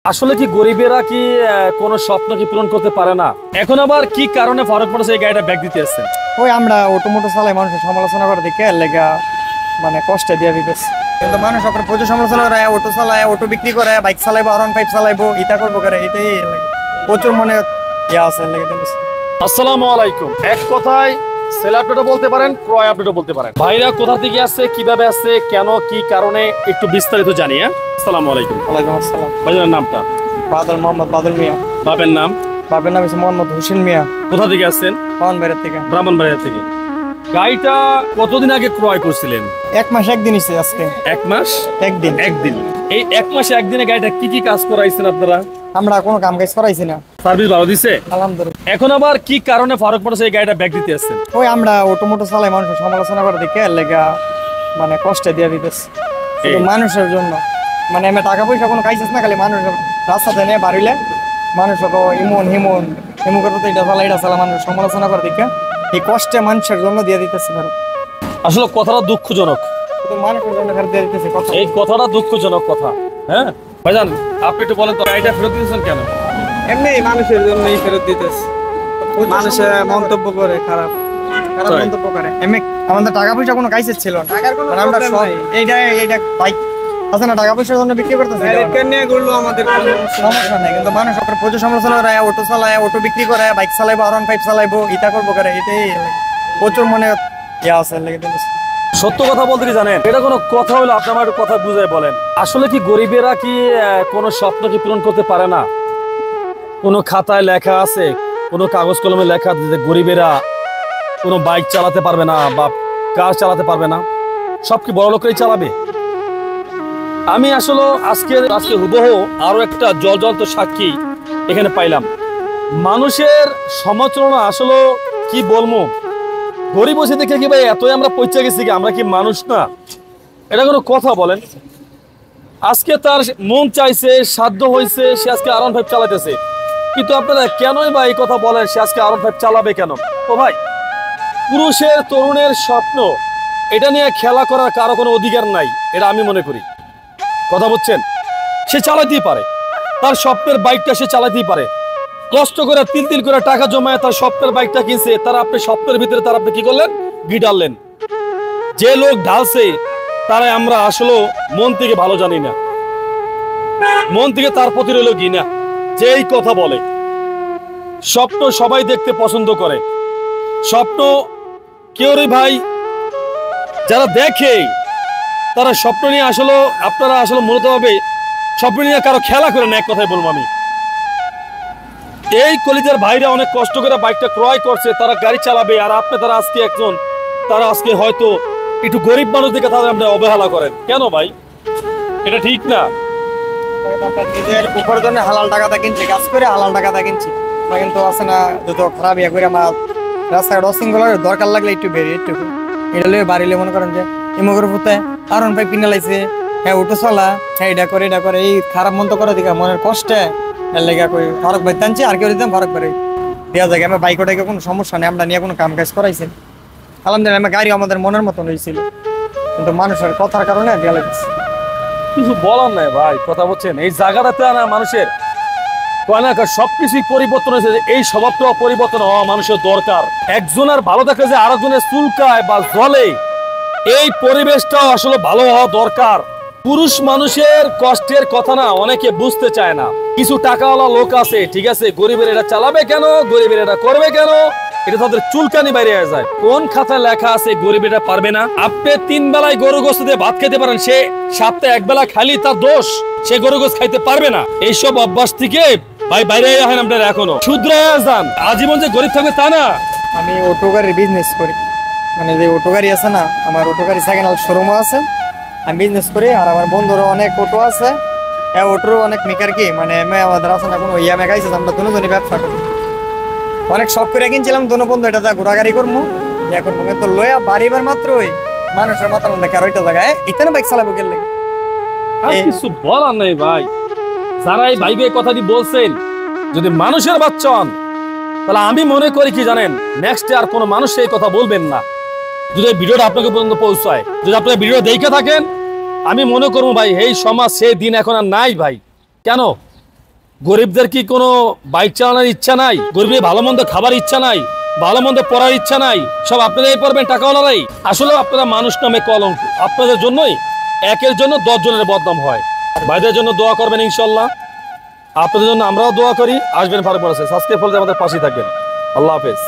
আসলে কি গরিবেরা কি কোনো স্বপ্ন কি পূরণ করতে পারে না? এখন আবার কি কারণে ফারুক মোটরস এই গাড়িটা ব্যাগ দিতে আসছেন? ওই আমরা অটো মোটো চালাই মানুষের সমালোচনা করে দেখে লেগা মানে কষ্টে দিয়ে দিতেছে। কিন্তু মানুষ আপনার প্রচুর সমালোচনা করে, অটো চালায়, অটো বিক্রি করে, বাইক চালাইবো, R15 চালাইবো, ইটা করবো করে, এটাই প্রচুর মনে ইয়া আছে লেগে দিতেছে। আসসালামু আলাইকুম। এক কথায় সেল আপডেটও বলতে পারেন, ক্রয় আপডেটও বলতে পারেন। ভাইরা কোথা থেকে আসছে, কিভাবে আসছে, কেন কি কারণে একটু বিস্তারিত জানি। আসসালামু আলাইকুম। ওয়ালাইকুম আসসালাম। ভাইজানের নামটা? বাদল মোহাম্মদ বাদল মিয়া। বাপের নাম? বাপের নাম হচ্ছে মোহাম্মদ হোসেন মিয়া। কোথা থেকে আসছেন? ব্রাহ্মণবাড়িয়া থেকে। ব্রাহ্মণবাড়িয়া থেকে। গাড়িটা কতদিন আগে ক্রয় করছিলেন? 1 মাস 1 দিন হচ্ছে আজকে। 1 মাস 1 দিন। এই 1 মাসে 1 দিনে গাড়িটা কি কি কাজ করাইছেন আপনারা? আমরা কোনো কাম কাজ করাইছি না। সার্ভিস ভালো দিছে আলহামদুলিল্লাহ। এখন আবার কি কারণে ফারুক মোটরস এই গাড়িটা ব্যাগ দিতে আসছেন? ওই আমরা অটো মোটো চালাই মানুষের সমালোচনা করে দেখে লেগা মানে কষ্টে দিয়ে দিতেছে। শুধু মানুষের জন্য, মানে আমি টাকা পয়সা কোনো কাইছিস না, খালি মানুষ রাস্তাতে নিয়ে বাড়িলে মানুষ ইমন হিমন হিমু করতে এটা চালা এটা চালা মানুষ সমালোচনা করে দেখে এই কষ্টে মানুষের জন্য দিয়ে দিতেছে। আসলে কথাটা দুঃখজনক, শুধু মানুষের জন্য দিয়ে দিতেছে কথা। এই কথাটা দুঃখজনক কথা। হ্যাঁ ভাইজান, আপনি একটু বলেন তো গাড়িটা ফেরত দিয়েছেন কেন? এমনি মানুষের জন্যই ফেরত দিতেছে। মানুষে মন্তব্য করে, খারাপ খারাপ মন্তব্য করে। এমনি আমাদের টাকা পয়সা কোনো কাইসেস ছিল না, মানে আমরা সব এইটা বাইক আছে না, টাকা পয়সার জন্য বিক্রি করতেছে, এটা নিয়ে করলো আমাদের সমস্যা নাই। কিন্তু মানুষ আপনার প্রচুর সমালোচনা করে, অটো চালায়, অটো বিক্রি করে, বাইক চালাইবো, R15 চালাইবো, ইটা করবো করে, এটাই প্রচুর মনে ইয়া আছে লেগে দিতেছে। সত্য কথা বলতে কি জানেন, এটা কোনো কথা হলো আপনি আমার কথা বুঝাই বলেন। আসলে কি গরিবেরা কি কোনো স্বপ্ন কি পূরণ করতে পারে না? কোনো খাতায় লেখা আছে, কোনো কাগজ কলমে লেখা আছে যে গরিবেরা কোনো বাইক চালাতে পারবে না বা কার চালাতে পারবে না? সব কি বড় লোকেরাই চালাবে? আমি আসলে আজকে হুবহু আরো একটা জ্বলজ্বলন্ত সাক্ষী এখানে পাইলাম। মানুষের সমালোচনা আসলে কি বলবো, গরিব বসে দেখে কি ভাই এতই আমরা পৌঁছে গেছি কি? আমরা কি মানুষ না? এটা কোনো কথা বলেন? আজকে তার মন চাইছে, সাধ্য হয়েছে, সে আজকে R15 চালাতেছে, কিন্তু আপনারা কেনই বা এই কথা বলেন সে আজকে R15 চালাবে কেন? ও ভাই, পুরুষের তরুণের স্বপ্ন এটা নিয়ে খেলা করার কারো কোনো অধিকার নাই, এটা আমি মনে করি। কথা বলছেন? সে চালাতেই পারে, তার স্বপ্নের বাইকটা সে চালাতেই পারে। কষ্ট করে তিল করে টাকা জমায় তার স্বপ্নের বাইকটা কিনছে, তার আপনি স্বপ্নের ভিতরে তার আপনি কি করলেন? ঘি ঢাললেন। যে লোক ঢালছে তারা আমরা আসলে মন থেকে ভালো জানি না, মন থেকে তার প্রতি রইল ঘৃণা। যেই কথা বলে স্বপ্ন সবাই দেখতে পছন্দ করে, স্বপ্ন কেউরই ভাই যারা দেখে তারা স্বপ্ন নিয়ে আসলে আপনারা আসলে মূলত ভাবে স্বপ্ন নিয়ে কারো খেলা করে না। এক কথাই বলবো আমি, এই কলিজার ভাইরা অনেক কষ্ট করে বাইকটা ক্রয় করছে, তারা গাড়ি চালাবে, আর আপনি তারা আজকে হয়তো একটু গরিব মানুষ দেখে তাদের আপনি অবহেলা করেন কেন ভাই? এটা ঠিক না। নিজের উপার্জনে হালাল টাকাটা কিনছি, কাজ করে হালাল টাকাটা কিনছি, কিন্তু আছে না যত খারাপ ইয়া করে আমার রাস্তায় রসিংগুলোর দরকার লাগলে একটু বেরিয়ে একটু এটা লিয়ে বাড়িলে মনে করেন যে ইমগর পুতে R15 কিনে লাইছে, হ্যাঁ অটো চলা, হ্যাঁ এটা করে এই খারাপ মন্ত করে দিকে মনের কষ্টে লেগা কই ফারুক ভাই টানছি, আর কেউ দিতাম ফারুক ভাই দেওয়া যায়। আমার বাইক ওটাকে কোনো সমস্যা নেই, আমরা নিয়ে কোনো কাম কাজ করাইছি আলহামদুলিল্লাহ। আমার গাড়ি আমাদের মনের মতন হয়েছিল, কিন্তু মানুষের কথার কারণে দেওয়া লাগছে। কিছু বলার নাই ভাই, কথা বলছেন এই জায়গাটাতে না মানুষের সবকিছুই পরিবর্তন হয়েছে। এই স্বভাবটা পরিবর্তন হওয়া মানুষের দরকার। একজনের ভালো থাকলে যে আরেকজনের চুলকায় বা জ্বলে, এই পরিবেশটাও আসলে ভালো হওয়া দরকার। পুরুষ মানুষের কষ্টের কথা না অনেকে বুঝতে চায় না। কিছু টাকাওয়ালা লোক আছে, ঠিক আছে, গরিবের এটা চালাবে কেন, গরিবের এটা করবে কেন, এটা তাদের চুলকানি বাইরে যায়। কোন খাতায় লেখা আছে গরিব এটা পারবে না? আপনি 3 বেলায় গরু গোশত দিয়ে ভাত খেতে পারেন, সে সপ্তাহে 1 বেলা খালি তার দোষ, সে গরু গোশত খাইতে পারবে না। এইসব অভ্যাস থেকে ভাই বাইরে আহেন আপনারা, এখনো শুধরায় যান। আজীবন যে গরিব থাকবে তা না। আমি অটো গাড়ির বিজনেস করি, মানে যে অটো গাড়ি আছে না, আমার অটো গাড়ি সেকেন্ড হ্যান্ড শোরুমও আছে, আমি বিজনেস করি। আর আমার বন্ধুরও অনেক অটো আছে, অটোর অনেক মেকার কি মানে আমাদের আছে না কোনো ইয়া মেকাইছে, আমরা দুজনই ব্যবসা করি। অনেক শখ করে কিনছিলাম দুনো বন্ধু, এটা যা ঘোরাগাড়ি করবো এখন তো লয়া বাড়িবার মাত্রই মানুষের মাথার মধ্যে আর ওইটা জায়গায় ইতানে বাইক চালাবো গেলে কিছু বলার নেই ভাই। যারা এই ভাইবে কথাটি বলছেন যদি মানুষের বাচ্চা হন, তাহলে আমি মনে করি কি জানেন, নেক্সট আর কোনো মানুষ এই কথা বলবেন না। যদি ভিডিওটা আপনাকে পর্যন্ত পৌঁছায়, যদি আপনারা ভিডিও দেখে থাকেন, আমি মনে করবো ভাই এই সমাজ সেই দিন এখন আর নাই ভাই। কেন? গরিবদের কি কোনো বাইক চালানোর ইচ্ছা নাই? গরিবের ভালো মন্দ খাবার ইচ্ছা নাই? ভালো মন্দ পড়ার ইচ্ছা নাই? সব আপনারাই পড়বেন টাকাওয়ালারাই? আসলে আপনারা মানুষ নামে কলঙ্ক। আপনাদের জন্যই একের জন্য 10 জনের বদনাম হয়। ভাইদের জন্য দোয়া করবেন ইনশাল্লাহ। আপনাদের জন্য আমরাও দোয়া করি। আসবেন ফারুক ব্রাদার্সে, সাবস্ক্রাইব করলে আমাদের পাশেই থাকবেন। আল্লাহ হাফেজ।